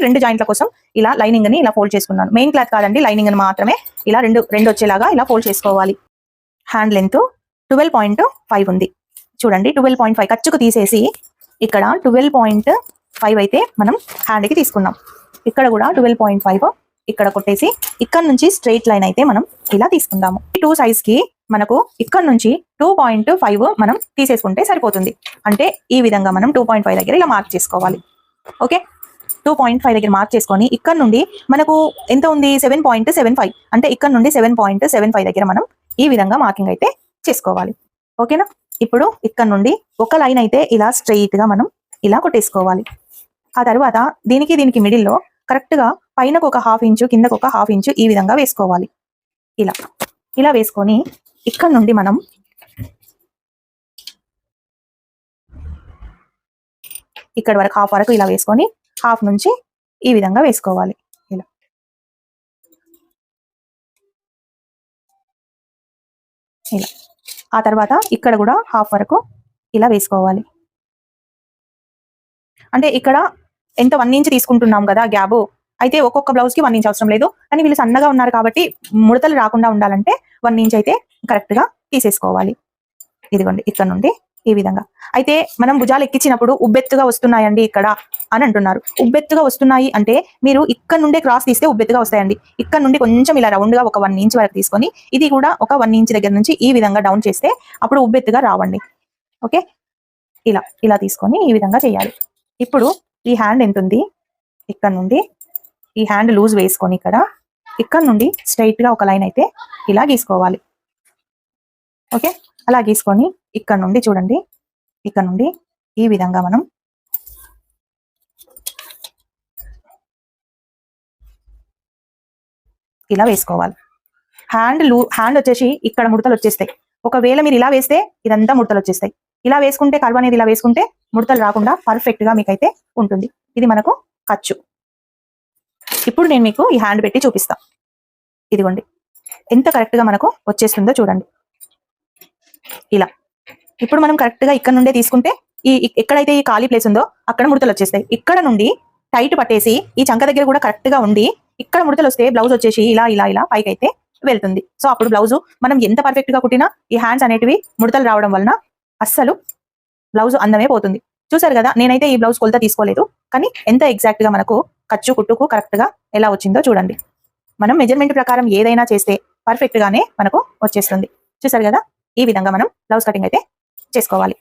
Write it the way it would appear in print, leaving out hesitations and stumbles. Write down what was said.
రెండు జాయింట్ల కోసం ఇలా లైనింగ్ ని ఇలా ఫోల్డ్ చేసుకున్నాను. మెయిన్ క్లాత్ కాదండి, లైనింగ్ మాత్రమే ఇలా రెండు వచ్చేలాగా ఇలా ఫోల్డ్ చేసుకోవాలి. హ్యాండ్ లెంత్ 12.5 ఉంది చూడండి. 12.5 ఖర్చుకు తీసేసి ఇక్కడ 12.5 అయితే మనం హ్యాండ్కి తీసుకున్నాం. ఇక్కడ కూడా 12.5 ఇక్కడ కొట్టేసి ఇక్కడ నుంచి స్ట్రైట్ లైన్ అయితే మనం ఇలా తీసుకుందాము. ఈ 2 సైజ్ కి మనకు ఇక్కడ నుంచి 2.5 మనం తీసేసుకుంటే సరిపోతుంది. అంటే ఈ విధంగా మనం 2.5 దగ్గర ఇలా మార్క్ చేసుకోవాలి. ఓకే, 2.5 దగ్గర మార్క్ చేసుకొని ఇక్కడ నుండి మనకు ఎంత ఉంది 7.75 అంటే ఇక్కడ నుండి 7.75 దగ్గర మనం ఈ విధంగా మార్కింగ్ అయితే చేసుకోవాలి. ఓకేనా, ఇప్పుడు ఇక్కడ నుండి ఒక లైన్ అయితే ఇలా స్ట్రైట్ గా మనం ఇలా కొట్టేసుకోవాలి. ఆ తర్వాత దీనికి మిడిల్లో కరెక్ట్ గా పైనకు ఒక 1/2 ఇంచు కిందకు ఒక 1/2 ఇంచు ఈ విధంగా వేసుకోవాలి. ఇలా వేసుకొని ఇక్కడ నుండి మనం ఇక్కడ వరకు 1/2 వరకు ఇలా వేసుకొని 1/2 నుంచి ఈ విధంగా వేసుకోవాలి. ఇలా ఆ తర్వాత ఇక్కడ కూడా 1/2 వరకు ఇలా వేసుకోవాలి. అంటే ఇక్కడ ఎంత 1 ఇంచ్ తీసుకుంటున్నాం కదా గ్యాప్, అయితే ఒక్కొక్క బ్లౌజ్ కి 1 ఇంచ్ అవసరం లేదు. కానీ వీళ్ళు సన్నగా ఉన్నారు కాబట్టి ముడతలు రాకుండా ఉండాలంటే 1 ఇంచ్ అయితే కరెక్ట్ గా తీసేసుకోవాలి. ఇదిగోండి ఇక్కడ నుండి ఈ విధంగా. అయితే మనం భుజాలు ఎక్కించినప్పుడు ఉబ్బెత్తుగా వస్తున్నాయండి ఇక్కడ అని అంటున్నారు. ఉబ్బెత్తుగా వస్తున్నాయి అంటే మీరు ఇక్కడ నుండే క్రాస్ తీస్తే ఉబ్బెత్తుగా వస్తాయండి. ఇక్కడ నుండి కొంచెం ఇలా రౌండ్ గా ఒక 1 ఇంచ్ వరకు తీసుకొని ఇది కూడా ఒక 1 ఇంచ్ దగ్గర నుంచి ఈ విధంగా డౌన్ చేస్తే అప్పుడు ఉబ్బెత్తుగా రావండి. ఓకే, ఇలా తీసుకొని ఈ విధంగా చేయాలి. ఇప్పుడు ఈ హ్యాండ్ ఎంత ఉంది, ఇక్కడ నుండి ఈ హ్యాండ్ లూజ్ వేసుకొని ఇక్కడ నుండి స్ట్రైట్ గా ఒక లైన్ అయితే ఇలా గీసుకోవాలి. ఓకే, అలా గీసుకొని ఇక్కడ నుండి చూడండి, ఇక్కడ నుండి ఈ విధంగా మనం ఇలా వేసుకోవాలి. హ్యాండ్ వచ్చేసి ఇక్కడ ముడతలు వచ్చేస్తాయి. ఒకవేళ మీరు ఇలా వేస్తే ఇదంతా ముడతలు వచ్చేస్తాయి. ఇలా వేసుకుంటే కర్వ్ అనేది ఇలా వేసుకుంటే ముడతలు రాకుండా పర్ఫెక్ట్ గా మీకైతే ఉంటుంది. ఇది మనకు ఖర్చు. ఇప్పుడు నేను మీకు ఈ హ్యాండ్ పెట్టి చూపిస్తా. ఇదిగోండి ఎంత కరెక్ట్ గా మనకు వచ్చేస్తుందో చూడండి. ఇలా ఇప్పుడు మనం కరెక్ట్ గా ఇక్కడ నుండే తీసుకుంటే ఎక్కడైతే ఈ ఖాళీ ప్లేస్ ఉందో అక్కడ ముడతలు వచ్చేస్తాయి. ఇక్కడ నుండి టైట్ పట్టేసి ఈ చంక దగ్గర కూడా కరెక్ట్ గా ఉండి ఇక్కడ ముడతలు వస్తే బ్లౌజ్ వచ్చేసి ఇలా పైకి అయితే వెళ్తుంది. సో అప్పుడు బ్లౌజ్ మనం ఎంత పర్ఫెక్ట్ గా కుట్టినా ఈ హ్యాండ్స్ అనేటివి ముడతలు రావడం వలన అస్సలు బ్లౌజ్ అందమే పోతుంది. చూసారు కదా, నేనైతే ఈ బ్లౌజ్ కొలత తీసుకోలేదు, కానీ ఎంత ఎగ్జాక్ట్ గా మనకు ఖర్చు కుట్టుకు కరెక్ట్ గా ఎలా వచ్చిందో చూడండి. మనం మెజర్మెంట్ ప్రకారం ఏదైనా చేస్తే పర్ఫెక్ట్ గానే మనకు వచ్చేస్తుంది. చూసారు కదా, ఈ విధంగా మనం బ్లౌజ్ కటింగ్ అయితే చేసుకోవాలి.